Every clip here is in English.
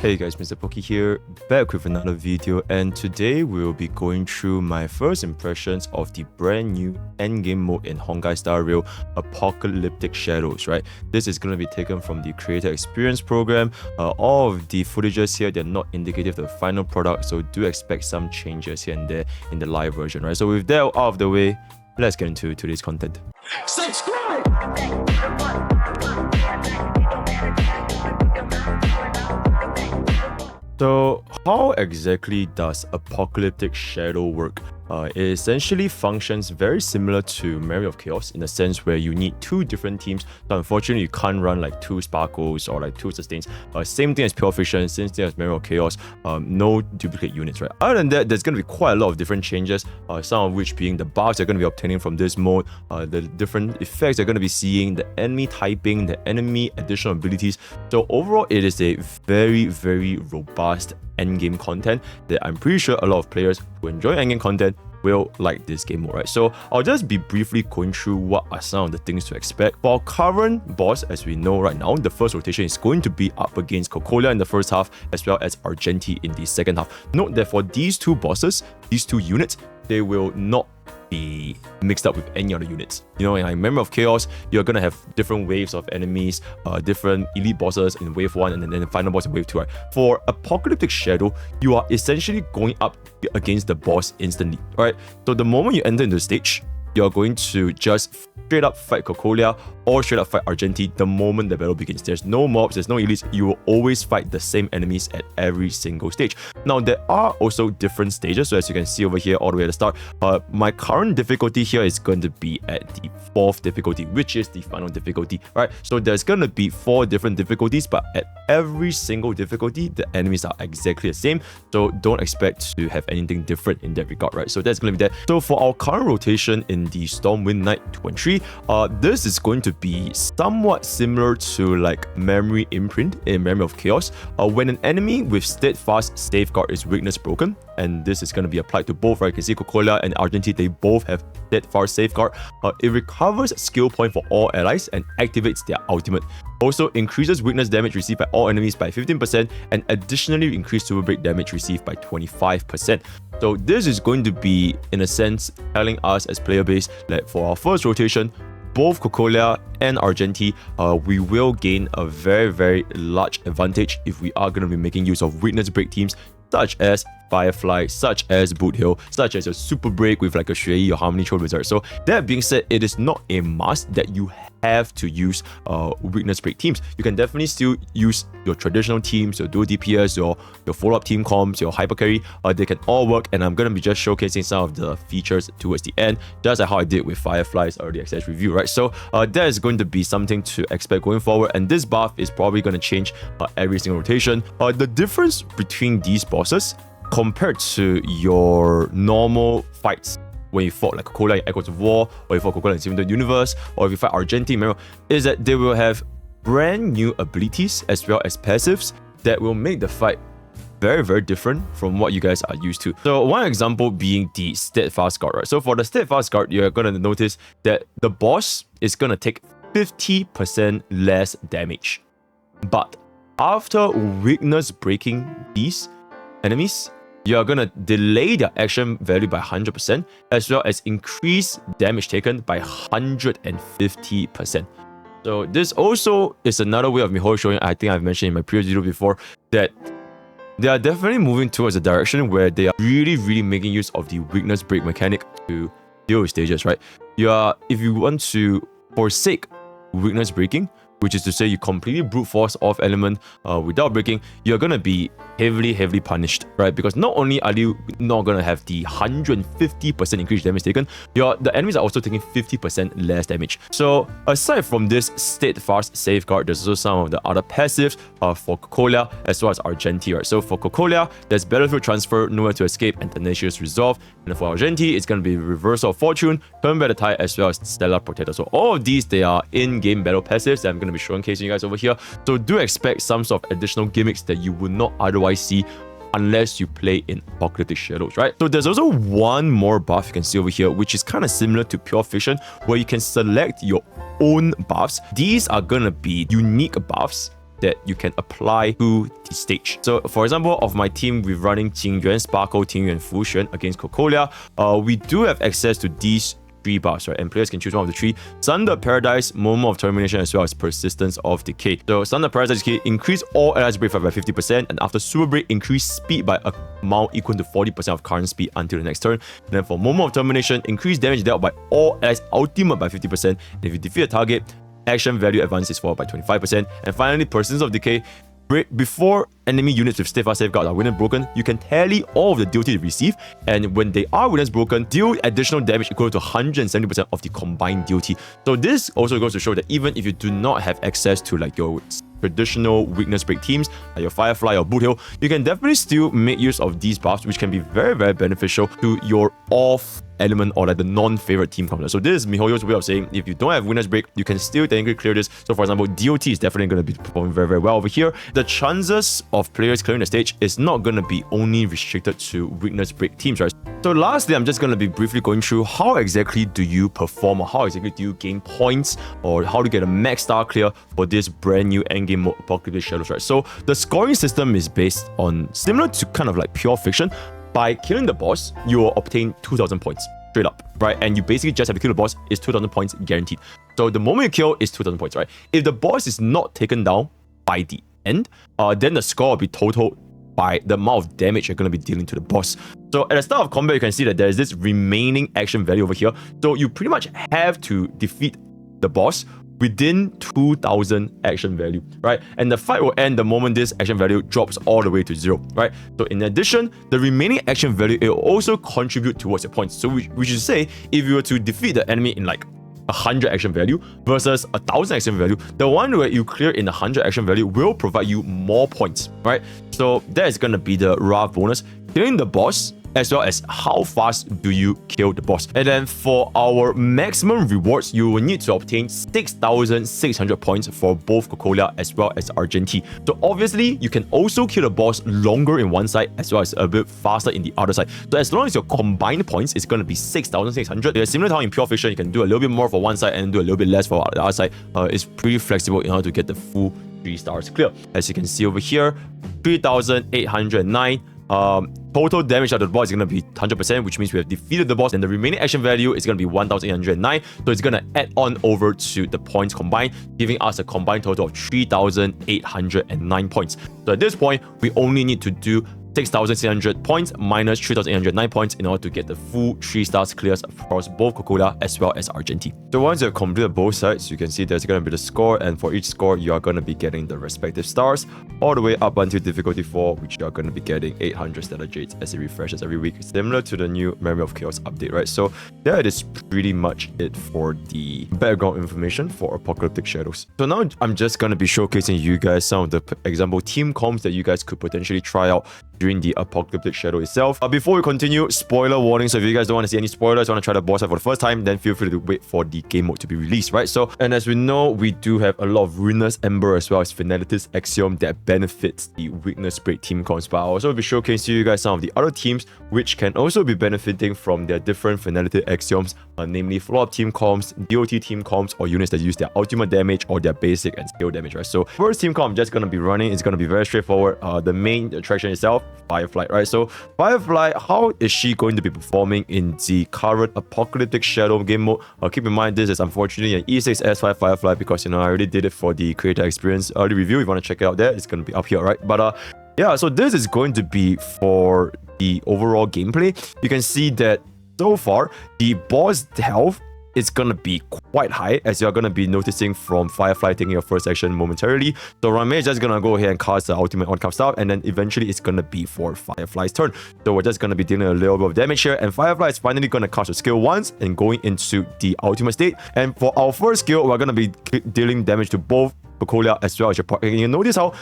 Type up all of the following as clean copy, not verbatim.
Hey guys, MrPokke here, back with another video, and today we'll be going through my first impressions of the brand new endgame mode in honkaistarrail, Apocalyptic Shadows, right? This is going to be taken from the Creator Experience program. All of the footages here, they're not indicative of the final product, so do expect some changes here and there in the live version, right? So with that out of the way, let's get into today's content. Subscribe! So how exactly does Apocalyptic Shadw work? It essentially functions very similar to Memory of Chaos in the sense where you need two different teams. So unfortunately, you can't run like two Sparkles or like two Sustains. Same thing as Pure Fiction, same thing as Memory of Chaos. No duplicate units, right? Other than that, there's going to be quite a lot of different changes. Some of which being the buffs you're going to be obtaining from this mode, the different effects you're going to be seeing, the enemy typing, the enemy additional abilities. So overall, it is a very robust endgame content that I'm pretty sure a lot of players who enjoy endgame content will like this game mode, right? So I'll just be briefly going through what are some of the things to expect. For our current boss, as we know right now, the first rotation is going to be up against Cocolia in the first half, as well as Argenti in the second half. Note that for these two bosses, these two units, they will not be mixed up with any other units. You know, in Memory of Chaos, you're gonna have different waves of enemies, different elite bosses in wave 1 and then the final boss in wave 2, right? For Apocalyptic Shadw, you are essentially going up against the boss instantly, right? So the moment you enter into the stage, you're going to just straight up fight Cocolia or straight up fight Argenti the moment the battle begins. There's no mobs, there's no elites, you will always fight the same enemies at every single stage. Now, there are also different stages, so as you can see over here all the way at the start, my current difficulty here is going to be at the 4th difficulty, which is the final difficulty, right? So there's going to be 4 different difficulties, but at every single difficulty, the enemies are exactly the same, so don't expect to have anything different in that regard, right? So that's going to be that. So for our current rotation in the Stormwind Knight 2 and 3, this is going to be somewhat similar to like Memory Imprint in Memory of Chaos. When an enemy with Steadfast Safeguard is weakness broken, and this is going to be applied to both, right? You can see Cocolia and Argenti, they both have Steadfast Safeguard. It recovers skill point for all allies and activates their ultimate. Also increases weakness damage received by all enemies by 15% and additionally increased super break damage received by 25%. So this is going to be, in a sense, telling us as player base that for our first rotation, both Cocolia and Argenti, we will gain a very large advantage if we are going to be making use of weakness break teams such as Firefly, such as Boot Hill, such as a super break with like a Shui or Harmony Troll Wizard. So that being said, it is not a must that you have to use weakness break teams. You can definitely still use your traditional teams, your dual DPS, your follow-up team comps, your hyper carry. They can all work, and I'm gonna be just showcasing some of the features towards the end, just like how I did with Firefly's early access review, right? So that is going to be something to expect going forward, and this buff is probably going to change every single rotation. The difference between these bosses compared to your normal fights when you fought like Cocolia in Echoes of War, or you fought Cocolia in Steven the Universe, or if you fight Argenti, is that they will have brand new abilities as well as passives that will make the fight very different from what you guys are used to. So one example being the Steadfast Guard, right? So for the Steadfast Guard, you're gonna notice that the boss is gonna take 50% less damage. But after weakness breaking these enemies, you're gonna delay their action value by 100%, as well as increase damage taken by 150%. So this also is another way of me showing, I think I've mentioned in my previous video before, that they are definitely moving towards a direction where they are really making use of the weakness break mechanic to deal with stages, right? If you want to forsake weakness breaking, which is to say you completely brute force off element without breaking, you're gonna be heavily punished, right? Because not only are you not gonna have the 150% increased damage taken, the enemies are also taking 50% less damage. So aside from this Steadfast Safeguard, there's also some of the other passives for Cocolia as well as Argenti, right? So for Cocolia, there's Battlefield Transfer, Nowhere to Escape, and Tenacious Resolve. And for Argenti, it's gonna be Reversal of Fortune, Combat Tide, as well as Stellar Protector. So all of these, they are in-game battle passives that I'm gonna be showcasing you guys over here. So do expect some sort of additional gimmicks that you would not otherwise see unless you play in Apocalyptic Shadows, right? So there's also one more buff you can see over here, which is kind of similar to Pure Fiction, where you can select your own buffs. These are gonna be unique buffs that you can apply to the stage. So for example, of my team, we're running Jingyuan, Sparkle, Tingyuan, Fusion against Cocolia. We do have access to these 3 buffs, right? And players can choose one of the 3. Sunder Paradise, Moment of Termination, as well as Persistence of Decay. So Sunder Paradise Decay increase all allies break by 50%, and after Super Break, increase speed by amount equal to 40% of current speed until the next turn. And then for Moment of Termination, increase damage dealt by all allies ultimate by 50%. And if you defeat a target, action value advances forward by 25%. And finally, Persistence of Decay. Before enemy units with Stiff Safeguard are witness broken, you can tally all of the duty they receive, and when they are witness broken, deal additional damage equal to 170% of the combined duty. So this also goes to show that even if you do not have access to like your traditional weakness break teams like your Firefly or Boothill, you can definitely still make use of these buffs, which can be very, very beneficial to your off element or like the non-favorite team counter. So this is MiHoYo's way of saying if you don't have Weakness Break, you can still technically clear this. So for example, DOT is definitely going to be performing very, very well over here. The chances of players clearing the stage is not going to be only restricted to Weakness Break teams, right? So lastly, I'm just going to be briefly going through how exactly do you perform, or how exactly do you gain points, or how to get a max star clear for this brand new endgame mode Apocalyptic Shadows, right? So the scoring system is based on similar to kind of like Pure Fiction. By killing the boss, you will obtain 2,000 points straight up, right? And you basically just have to kill the boss. It's 2,000 points guaranteed. So the moment you kill is 2,000 points, right? If the boss is not taken down by the end, then the score will be totaled by the amount of damage you're going to be dealing to the boss. So at the start of combat, you can see that there is this remaining action value over here. So you pretty much have to defeat the boss within 2,000 action value, right? And the fight will end the moment this action value drops all the way to 0, right? So in addition, the remaining action value, it will also contribute towards your points. So we should say, if you were to defeat the enemy in like 100 action value versus 1,000 action value, the one where you clear in 100 action value will provide you more points, right? So that is going to be the rough bonus. Killing the boss, as well as how fast do you kill the boss. And then for our maximum rewards, you will need to obtain 6,600 points for both Cocolia as well as Argenti. So obviously, you can also kill the boss longer in one side as well as a bit faster in the other side. So as long as your combined points is going to be 6,600, similar to how in Pure Fiction, you can do a little bit more for one side and do a little bit less for the other side. It's pretty flexible in order to get the full 3 stars clear. As you can see over here, 3,809. Total damage of the boss is going to be 100%, which means we have defeated the boss, and the remaining action value is going to be 1,809. So it's going to add on over to the points combined, giving us a combined total of 3,809 points. So at this point, we only need to do 6,600 points minus 3,809 points in order to get the full 3 stars clears across both Cocolia as well as Argenti. So once you have completed both sides, you can see there's going to be the score, and for each score, you are going to be getting the respective stars all the way up until difficulty 4, which you are going to be getting 800 stellar jades as it refreshes every week, similar to the new Memory of Chaos update, right? So that is pretty much it for the background information for Apocalyptic Shadows. So now I'm just going to be showcasing you guys some of the example team comps that you guys could potentially try out during the Apocalyptic Shadow itself. Before we continue, spoiler warning. So if you guys don't want to see any spoilers, want to try the boss fight for the first time, then feel free to wait for the game mode to be released, right? So, and as we know, we do have a lot of Ruinous, Embers, as well as Finality's Axiom that benefits the weakness break team comps. But I'll also be showcasing you guys some of the other teams which can also be benefiting from their different Finality Axioms, namely follow-up team comps, DOT team comps, or units that use their ultimate damage or their basic and skill damage, right? So first team comp I'm just going to be running is going to be very straightforward. The main attraction itself, Firefly, right? So Firefly, how is she going to be performing in the current Apocalyptic Shadow game mode? Keep in mind, this is unfortunately an E6 S5 Firefly because, you know, I already did it for the creator experience early review. If you want to check it out there, it's going to be up here, right? But yeah, so this is going to be for the overall gameplay. You can see that so far, the boss health is going to be quite high, as you're going to be noticing from Firefly taking your first action momentarily. So Rame is just going to go ahead and cast the ultimate on-cap stuff, and then eventually it's going to be for Firefly's turn. So we're just going to be dealing a little bit of damage here, and Firefly is finally going to cast a skill once and going into the ultimate state. And for our first skill, we're going to be dealing damage to both Cocolia as well as your Pokke. And you notice how,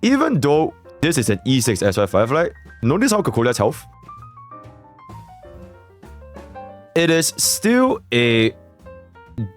even though this is an E6 S5 Firefly, notice how Cocolia's health, it is still a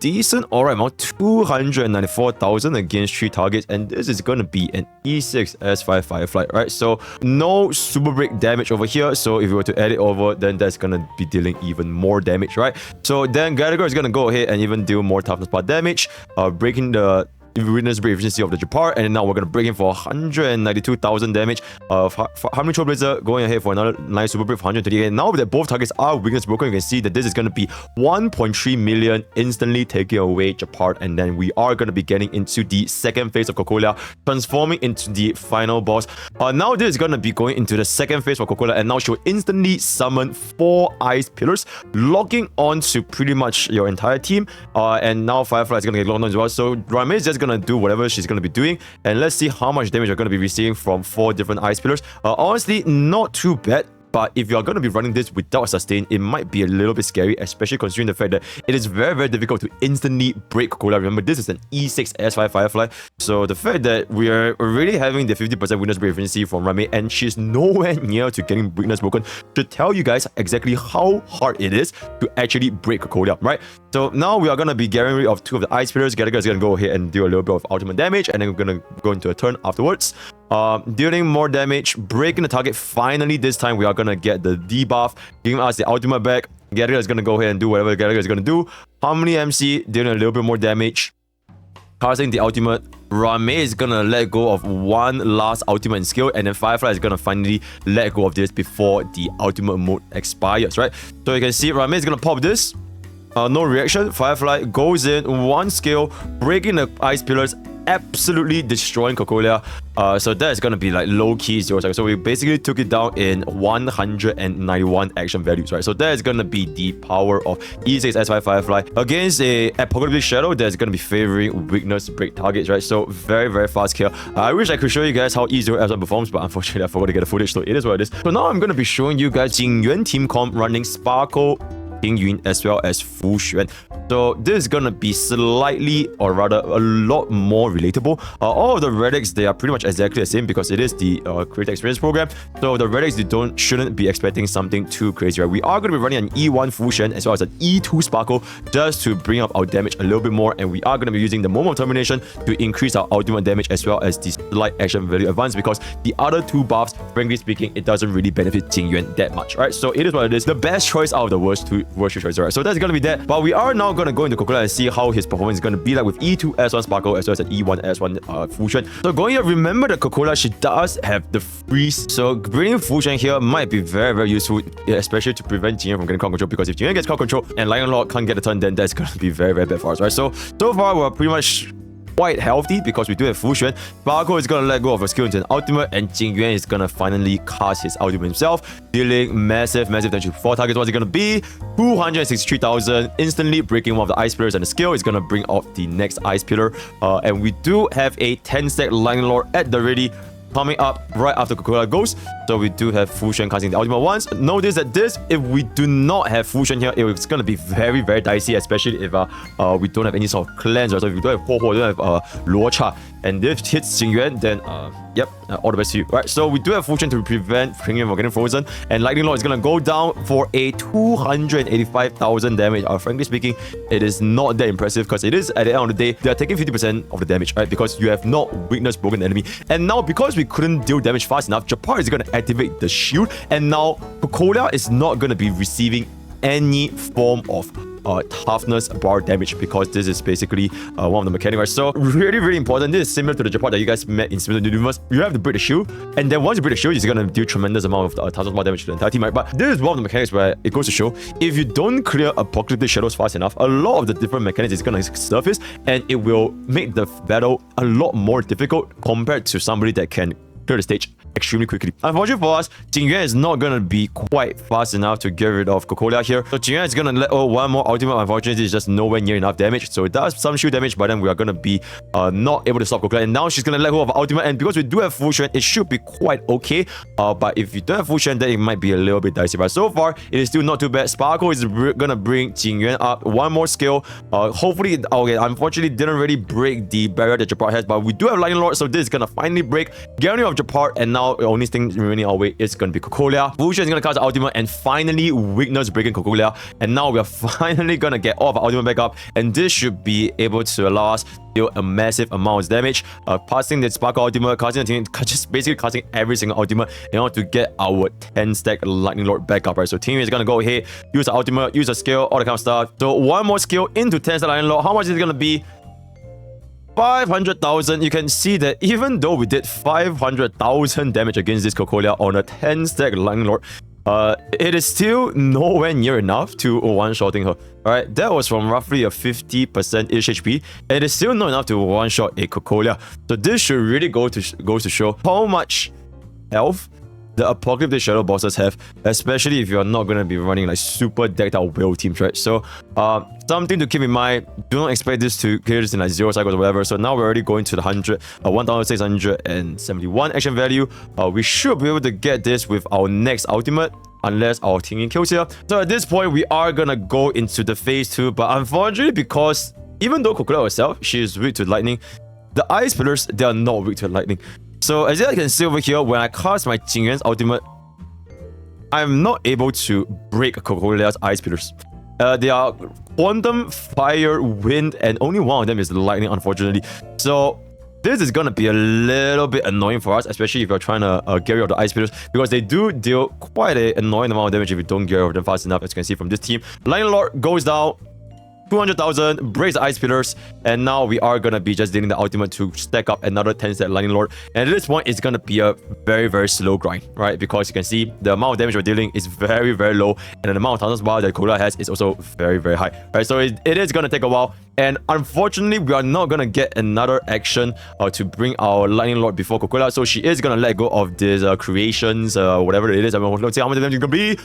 decent alright amount, 294,000 against 3 targets, and this is going to be an E6 S5 Firefly, right? So no super break damage over here, so if you were to add it over, then that's going to be dealing even more damage, right? So then Gallagher is going to go ahead and even deal more toughness part damage, breaking the Ruinous break efficiency of the Japar, and now we're gonna break him for 192,000 damage. Harmony Troll Blazer going ahead for another nice super break for 138. Now that both targets are weakness broken, you can see that this is gonna be 1.3 million instantly taking away Japar, and then we are gonna be getting into the second phase of Cocolia, transforming into the final boss. Now this is gonna be going into the second phase for Cocolia, and now she'll instantly summon 4 ice pillars, locking on to pretty much your entire team. And now Firefly is gonna get locked on as well. So Raimei is just gonna do whatever she's gonna be doing, and let's see how much damage you're gonna be receiving from 4 different ice pillars. Honestly, not too bad. But if you're going to be running this without sustain, it might be a little bit scary, especially considering the fact that it is very, very difficult to instantly break Cocolia. Remember, this is an E6 S5 Firefly. So the fact that we are already having the 50% weakness break efficiency from Raimei, and she's nowhere near to getting weakness broken, should tell you guys exactly how hard it is to actually break Cocolia, right? So now we are going to be getting rid of 2 of the ice pillars. Gallagher is going to go ahead and do a little bit of ultimate damage, and then we're going to go into a turn afterwards. Dealing more damage, breaking the target. Finally, this time we are gonna get the debuff, giving us the ultimate back. Gallagher is gonna go ahead and do whatever Gallagher is gonna do. Harmony MC dealing a little bit more damage, casting the ultimate. Raimei is gonna let go of one last ultimate skill, and then Firefly is gonna finally let go of this before the ultimate mode expires, right? So you can see Raimei is gonna pop this. No reaction. Firefly goes in, one skill, breaking the ice pillars, absolutely destroying Cocolia. So that is going to be like low-key 0 seconds. So we basically took it down in 191 action values, right? So that is going to be the power of E6 S5 Firefly against a Apocalyptic Shadw that's going to be favoring weakness break targets, right? So very, very fast kill. I wish I could show you guys how E0 S1 performs, but unfortunately I forgot to get the footage, so it is what it is. So now I'm going to be showing you guys Jingyuan team comp running Sparkle, Jingyuan, as well as Fu Xuan. So this is gonna be slightly, or rather a lot more relatable. All of the relics, they are pretty much exactly the same because it is the creator experience program. So the relics, they shouldn't be expecting something too crazy, right? We are gonna be running an E1 Fu Xuan as well as an E2 Sparkle just to bring up our damage a little bit more, and we are gonna be using the Moment of Termination to increase our ultimate damage as well as the slight action value advance, because the other 2 buffs, frankly speaking, it doesn't really benefit Jingyuan that much, right? So it is what it is. The best choice out of the worst 2 choices, right? So that's gonna be that. But we are now gonna go into Cocolia and see how his performance is gonna be like with E2 S1 Sparkle as well as an E1 S1 Fu Xuan. So going here, remember that Cocolia, she does have the freeze. So bringing Fu Xuan here might be very, very useful, especially to prevent Jingyuan from getting crowd control, because if Jingyuan gets crowd control and Lion Lord can't get a turn, then that's gonna be very, very bad for us, right? So far we're pretty much quite healthy because we do have Fu Xuan. Sparkle is gonna let go of a skill into an ultimate, and Jingyuan is gonna finally cast his ultimate himself, dealing massive damage to 4 targets. What's it gonna be? 263,000, instantly breaking one of the ice pillars, and the skill is gonna bring out the next ice pillar. And we do have a 10-stack Lightning Lord at the ready, coming up right after Cocolia goes. So we do have Fu Xuan casting the ultimate once. Notice that if we do not have Fu Xuan here, it's going to be very, very dicey, especially if we don't have any sort of cleanse, right? So if we don't have Ho Ho, we don't have Luo Cha, and this hits Jingyuan, then yep, all the best to you, right? So we do have Fu Xuan to prevent Jingyuan from getting frozen, and Lightning Lord is going to go down for a 285,000 damage. Frankly speaking, it is not that impressive because it is, at the end of the day, they are taking 50% of the damage, right? Because you have not weakness broken the enemy. And now, because we couldn't deal damage fast enough, Japar is going to activate the shield, and now Cocolia is not going to be receiving any form of toughness bar damage, because this is basically one of the mechanics, right? So really, really important. This is similar to the Japar that you guys met in Simulator Universe. You have to break the shield, and then once you break the shield, it's gonna deal tremendous amount of toughness bar damage to the entire team, right? But this is one of the mechanics where it goes to show, if you don't clear Apocalyptic Shadows fast enough, a lot of the different mechanics is gonna surface, and it will make the battle a lot more difficult compared to somebody that can clear the stage extremely quickly. Unfortunately for us, Jingyuan is not going to be quite fast enough to get rid of Cocolia here. So Jingyuan is going to let one more ultimate. Unfortunately, it's just nowhere near enough damage. So it does some shield damage, but then we are going to be not able to stop Cocolia. And now she's going to let go of her ultimate. And because we do have Fu Xuan, it should be quite okay. But if you don't have Fu Xuan, then it might be a little bit dicey. But so far, it is still not too bad. Sparkle is going to bring Jingyuan up one more skill. Hopefully, okay, unfortunately, didn't really break the barrier that Japar has. But we do have Lightning Lord, so this is going to finally break. Getting rid of Japar, and now the only thing remaining our way is going to be Cocolia. Fu Xuan is going to cast the ultimate and finally weakness breaking Cocolia. And now we are finally going to get all of our ultimate back up. And this should be able to allow us to deal a massive amount of damage. Passing the Sparkle ultimate, casting the team, just basically casting every single ultimate in order to get our 10-stack Lightning Lord back up, right? So team is going to go ahead, use the ultimate, use a skill, all that kind of stuff. So one more skill into 10-stack Lightning Lord. How much is it going to be? 500,000. You can see that even though we did 500,000 damage against this Cocolia on a 10-stack Lightning Lord, it is still nowhere near enough to one-shotting her. Alright, that was from roughly a 50%-ish HP. It is still not enough to one-shot a Cocolia. So this should really go to show how much health the Apocalyptic Shadw bosses have, especially if you're not going to be running like super decked out whale teams, right? So something to keep in mind, do not expect this to clear this in like 0 cycles or whatever. So now we're already going to the 1671 action value. We should be able to get this with our next ultimate, unless our team kills here. So at this point, we are gonna go into the phase 2, but unfortunately, because even though Cocolia herself, she is weak to lightning, the ice pillars, they are not weak to lightning. So as you can see over here, when I cast my Jingyuan's ultimate, I'm not able to break Cocolia's ice pillars. They are quantum, fire, wind, and only one of them is lightning, unfortunately. So this is gonna be a little bit annoying for us, especially if you're trying to get rid of the ice pillars, because they do deal quite an annoying amount of damage if you don't get rid of them fast enough, as you can see from this team. Lightning Lord goes down. 200,000, breaks the ice pillars, and now we are gonna be just dealing the ultimate to stack up another 10-stack Lightning Lord. And at this point, it's gonna be a very, very slow grind, right? Because you can see the amount of damage we're dealing is very, very low, and the amount of thousands bar that Cocolia has is also very, very high, right? So it is gonna take a while, and unfortunately, we are not gonna get another action to bring our Lightning Lord before Cocolia, so she is gonna let go of these creations, whatever it is. I mean, let's see how much damage it's gonna be.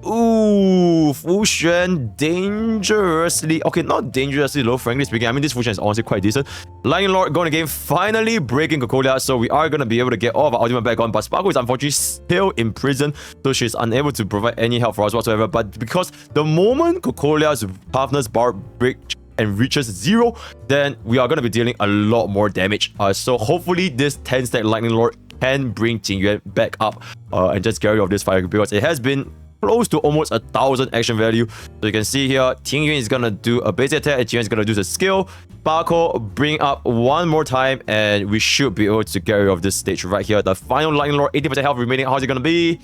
Ooh, Fusion dangerously... Okay, not dangerously low, frankly speaking. I mean, this Fusion is honestly quite decent. Lightning Lord going to game, finally breaking Cocolia, so we are going to be able to get all of our ultimate back on. But Sparkle is unfortunately still in prison, so she's unable to provide any help for us whatsoever. But because the moment Cocolia's toughness bar breaks and reaches 0, then we are going to be dealing a lot more damage. So hopefully this 10-stack Lightning Lord can bring Jingyuan back up and just get rid of this fire, because it has been close to almost 1,000 action value. So you can see here, Jingyuan is gonna do a basic attack, and Jingyuan is gonna do the skill. Sparkle, bring up one more time, and we should be able to get rid of this stage right here. The final Lightning Lord, 80% health remaining. How's it gonna be?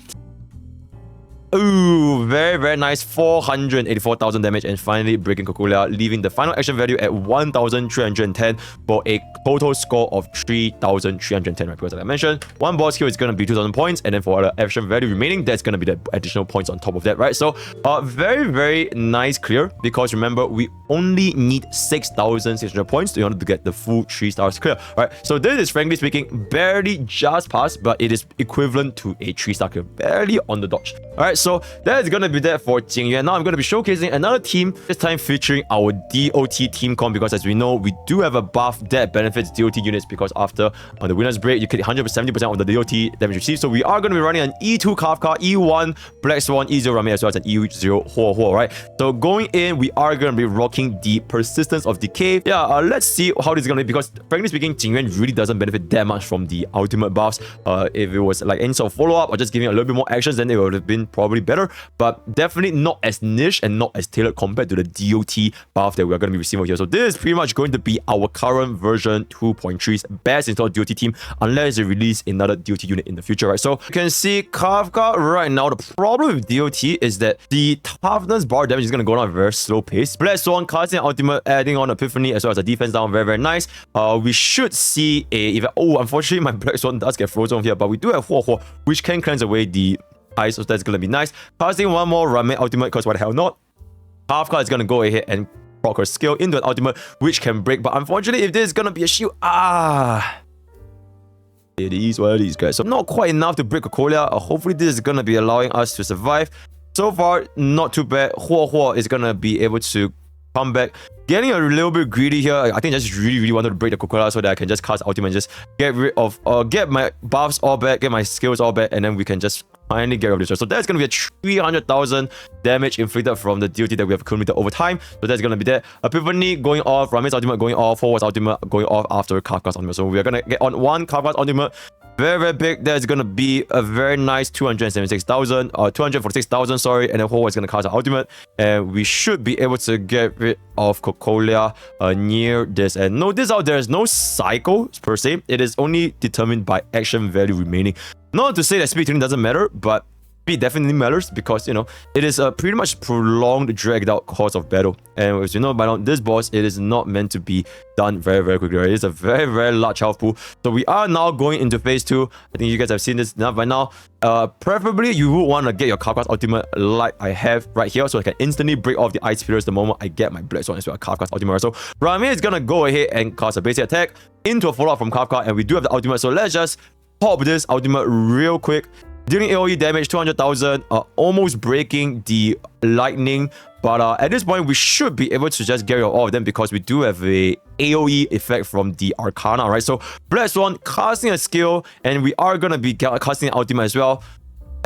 Ooh, very, very nice. 484,000 damage, and finally breaking Cocolia, leaving the final action value at 1,310 for a total score of 3,310, right? Because like I mentioned, one boss kill is going to be 2,000 points, and then for the action value remaining, that's going to be the additional points on top of that, right? So, very, very nice clear, because remember, we only need 6,600 points in order to get the full 3 stars clear, right? So this is, frankly speaking, barely just passed, but it is equivalent to a 3-star clear, barely on the dodge. Alright, so that is gonna be that for Jingyuan. Now I'm gonna be showcasing another team, this time featuring our DOT team comp, because as we know, we do have a buff that benefits DOT units, because after on the winner's break, you get 170% of the DOT damage received. So we are gonna be running an E2 Kafka, E1 Black Swan, E0 Rame, as well as an E0 Huo Huo, right? So going in, we are gonna be rocking the Persistence of Decay. Yeah, let's see how this is gonna be, because frankly speaking, Jingyuan really doesn't benefit that much from the ultimate buffs. If it was like any sort of follow-up or just giving a little bit more actions, then it would have been probably better, but definitely not as niche and not as tailored compared to the DOT buff that we're going to be receiving here. So this is pretty much going to be our current version 2.3's best installed DOT team, unless they release another DOT unit in the future, right? So you can see Kafka right now. The problem with DOT is that the toughness bar damage is going to go down at a very slow pace. Black Swan casting ultimate, adding on Epiphany, as well as a defense down, very, very nice. We should see a... Oh, unfortunately, my Black Swan does get frozen here, but we do have Huo Huo, which can cleanse away the ice, so that's gonna be nice. Casting one more Rame ultimate, because why the hell not? Kafka is gonna go ahead and proc her skill into an ultimate, which can break, but unfortunately, if this is gonna be a shield, it is what it is, guys. So not quite enough to break Cocolia. Hopefully this is gonna be allowing us to survive. So far, not too bad. Huo Huo is gonna be able to come back. Getting a little bit greedy here. I think I just really wanted to break the Cocolia so that I can just cast ultimate and just get rid of, get my buffs all back, get my skills all back, and then we can just finally get rid of this. So that's going to be a 300,000 damage inflicted from the DOT that we have accumulated over time. So that's going to be that. Epiphany going off, Rame's ultimate going off, Forward's ultimate going off after Kafka's ultimate. So we are going to get on one Kafka's ultimate. Very, very big. That's going to be a very nice 276,000, 246,000, sorry. And then Huo is going to cast an ultimate. And we should be able to get rid of Cocolia near this. And notice out there is no cycle per se. It is only determined by action value remaining. Not to say that speed tuning doesn't matter, but speed definitely matters because, you know, it is a pretty much prolonged, dragged out course of battle. And as you know by now, this boss, it is not meant to be done very, very quickly, right? It's a very, very large health pool. So we are now going into phase 2. I think you guys have seen this enough by now. Preferably, you would want to get your Kafka's ultimate like I have right here, so I can instantly break off the ice pillars the moment I get my Black Swan as well, Kafka's ultimate. So Rame is gonna go ahead and cast a basic attack into a follow-up from Kafka, and we do have the ultimate, so let's just pop this ultimate real quick. Dealing AoE damage, 200,000, almost breaking the lightning. But at this point, we should be able to just get rid of all of them because we do have a AoE effect from the Arcana, right? So Black Swan casting a skill, and we are going to be casting an ultimate as well.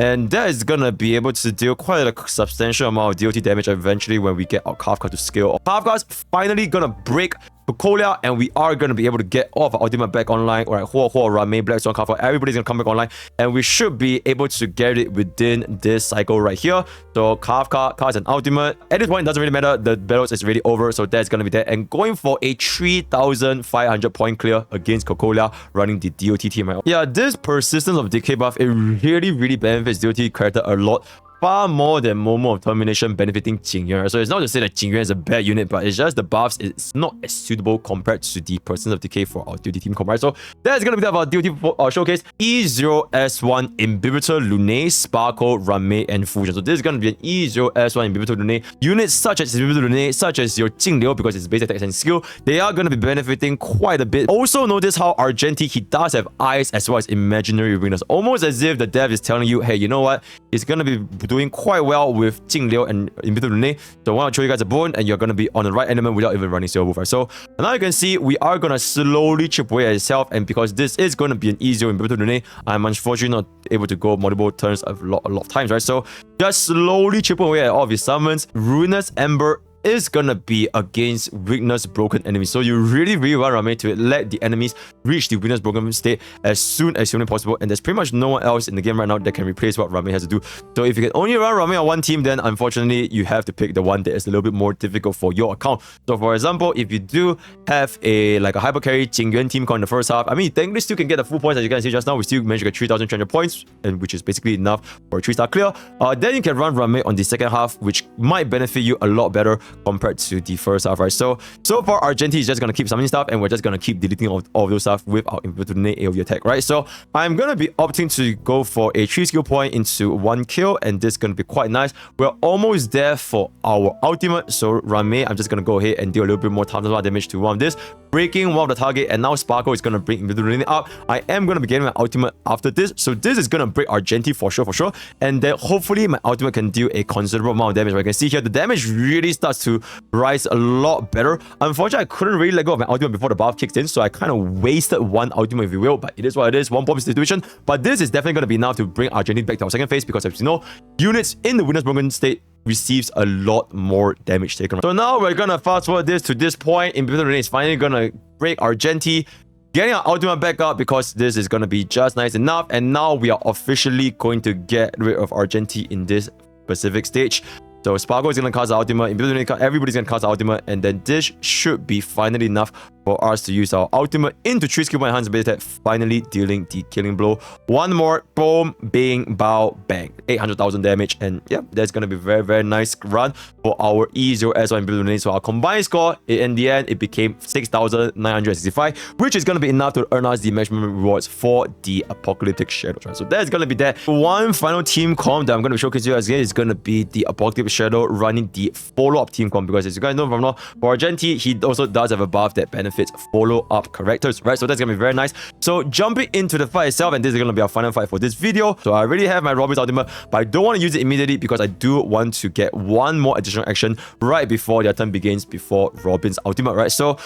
And that is going to be able to deal quite a substantial amount of DOT damage eventually when we get our Kafka to scale. Kafka's finally going to break Pokke, and we are going to be able to get all of our ultimate back online. Alright, Rame, Black Swan, Kafka, everybody's going to come back online, and we should be able to get it within this cycle right here. So Kafka cast an ultimate. At this point, it doesn't really matter. The battles is already over, so that's going to be that. And going for a 3,500 point clear against Pokke running the DOT team. Right? Yeah, this persistence of decay buff, it really benefits DOT character a lot. Far more than Momo of Termination benefiting Jingyuan. So it's not to say that Jingyuan is a bad unit, but it's just the buffs is not as suitable compared to the Persistence of Decay for our DOT team comp, right? So that's gonna be that about DOT showcase. E0S1 Imbibitor Lunae, Sparkle, Rame, and Fusion. So this is gonna be an E0S1 Imbibitor Lunae. Units such as Imbibitor Lunae, such as your Jingliu, because it's base attacks and skill, they are gonna be benefiting quite a bit. Also notice how Argenti, he does have eyes as well as imaginary Ruinous. Almost as if the dev is telling you, hey, you know what? It's gonna be doing quite well with Jingliu and Imbibitor Lunae. So I want to show you guys a bone, and you're going to be on the right element without even running Silver Wolf. So now you can see we are going to slowly chip away at itself, and because this is going to be an easier Imbibitor Lunae, I'm unfortunately not able to go multiple turns a lot of times, right? So just slowly chip away at all of his summons. Ruinous Ember is gonna be against weakness broken enemies. So you really want Rame to let the enemies reach the weakness broken state as soon as humanly possible, and there's pretty much no one else in the game right now that can replace what Rame has to do. So if you can only run Rame on one team, then unfortunately you have to pick the one that is a little bit more difficult for your account. So for example, if you do have a hyper carry Jingyuan team in the first half, I mean, you technically still can get the full points as you can see just now. We still managed to get 3,300 points, and which is basically enough for a 3-star clear. Then you can run Rame on the second half, which might benefit you a lot better compared to the first half, right? So far, Argenti is just going to keep summoning stuff, and we're just going to keep deleting all of those stuff with our Imbibitor Lunae AoE attack, right? So I'm going to be opting to go for a 3 skill point into 1 kill, and this is going to be quite nice. We're almost there for our ultimate, so Rame, I'm just going to go ahead and do a little bit more damage to one of this, breaking one of the target, and now Sparkle is going to bring Imbibitor Lunae up. I am going to be getting my ultimate after this, so this is going to break Argenti for sure, and then hopefully my ultimate can deal a considerable amount of damage. I can see here the damage really starts to rise a lot better. Unfortunately, I couldn't really let go of my ultimate before the buff kicks in, so I kind of wasted one ultimate, if you will, but it is what it is. One bomb situation, but this is definitely going to be enough to bring Argenti back to our second phase, because as you know, units in the weakness broken state receives a lot more damage taken. So now we're gonna fast forward this to this point. Imbibitor Lunae is finally gonna break Argenti, getting our ultimate back up, because this is gonna be just nice enough. And now we are officially going to get rid of Argenti in this specific stage. So Sparkle is going to cast the ultimate, everybody's going to cast the ultimate, and then this should be finally enough for us to use our ultimate into 3 skill point enhance base attack, finally dealing the killing blow. One more, boom, bing, bow, bang. 800,000 damage, and yeah, that's going to be very nice run for our E0S1 Imbibitor Lunae. So our combined score, in the end, it became 6,965, which is going to be enough to earn us the maximum rewards for the Apocalyptic Shadw. Right? So that's going to be that. One final team comp that I'm going to showcase you guys again is going to be the Apocalyptic Shadw running the follow-up team comp, because as you guys know from now, for Argenti, he also does have a buff that benefits follow-up characters, right? So that's gonna be very nice. So jumping into the fight itself, and this is gonna be our final fight for this video. So I already have my Robin's ultimate, but I don't want to use it immediately because I do want to get one more additional action right before their turn begins, before Robin's ultimate, right? So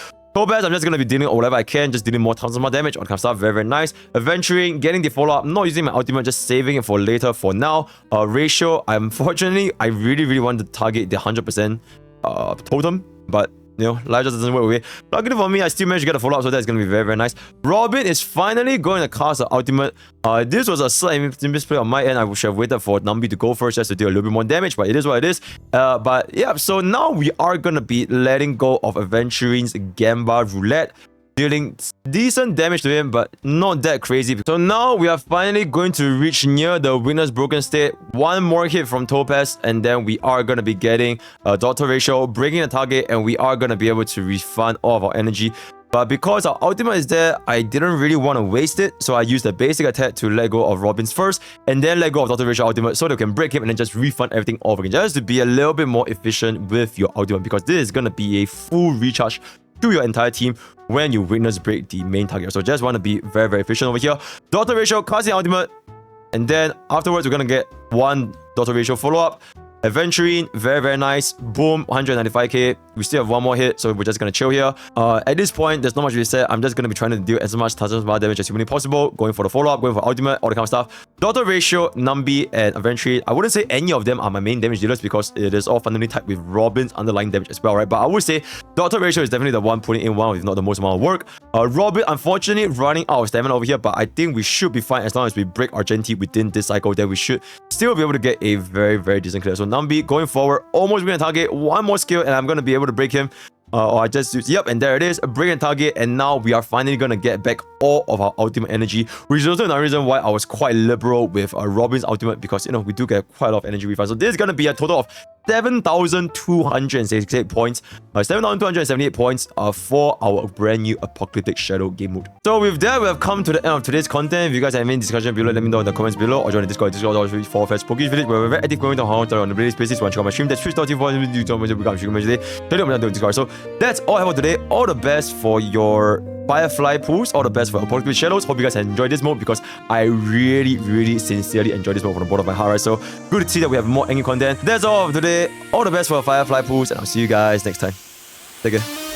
best, I'm just going to be dealing whatever I can, just dealing more tons of more damage, all kind of stuff. Very nice. Adventuring, getting the follow-up, not using my ultimate, just saving it for later for now. Ratio, unfortunately, I really want to target the 100% totem, but you know, life just doesn't work with it. Luckily for me, I still managed to get a follow-up, so that's going to be very nice. Robin is finally going to cast the ultimate. This was a slight misplay on my end. I should have waited for Nambi to go first just to do a little bit more damage, but it is what it is. But yeah, so now we are going to be letting go of Aventuring's Gamba Roulette. dealing decent damage to him, but not that crazy. So now we are finally going to reach near the winner's broken state. One more hit from Topaz, and then we are going to be getting a Doctor Ratio, breaking the target, and we are going to be able to refund all of our energy. But because our ultimate is there, I didn't really want to waste it, so I used the basic attack to let go of Robin's first, and then let go of Dr. Ratio ultimate so they can break him and then just refund everything off again, just to be a little bit more efficient with your ultimate, because this is going to be a full recharge to your entire team when you witness break the main target. So just want to be very, very efficient over here. Dr. Ratio, casting ultimate, and then afterwards we're going to get one Dr. Ratio follow-up. Adventuring, very, very nice. Boom, 195k. We still have one more hit, so we're just gonna chill here. At this point, there's not much to be said. I'm just gonna be trying to deal as much touches damage as humanly possible, going for the follow-up, going for ultimate, all the kind of stuff. Doctor Ratio, Numbi, and Adventuring. I wouldn't say any of them are my main damage dealers because it is all fundamentally typed with Robin's underlying damage as well, right? But I would say Doctor Ratio is definitely the one putting in one, if not the most amount of work. Robin, unfortunately, running out of stamina over here, but I think we should be fine as long as we break our Gen T within this cycle. Then we should still be able to get a very, very decent clear. So Numbi going forward, almost breaking target, one more skill, and I'm going to be able to break him. Or I just use, yep, and there it is, breaking target, and now we are finally going to get back all of our ultimate energy, which is also another reason why I was quite liberal with Robin's ultimate, because, you know, we do get quite a lot of energy refund. So this is going to be a total of 7,268 points, 7,278 points for our brand new Apocalyptic Shadw game mode. So with that, we have come to the end of today's content. If you guys have any discussion below, let me know in the comments below, or join the Discord for Pokke village, where we're very active going on on a daily basis. Want to check out my stream, that's Twitch.tv. So that's all I have for today. All the best for your Firefly pools, all the best for Apocalyptic Shadows. Hope you guys enjoyed this mode, because I really, really sincerely enjoyed this mode from the bottom of my heart, right? So good to see that we have more endgame content. That's all for today. All the best for Firefly pools, and I'll see you guys next time. Take care.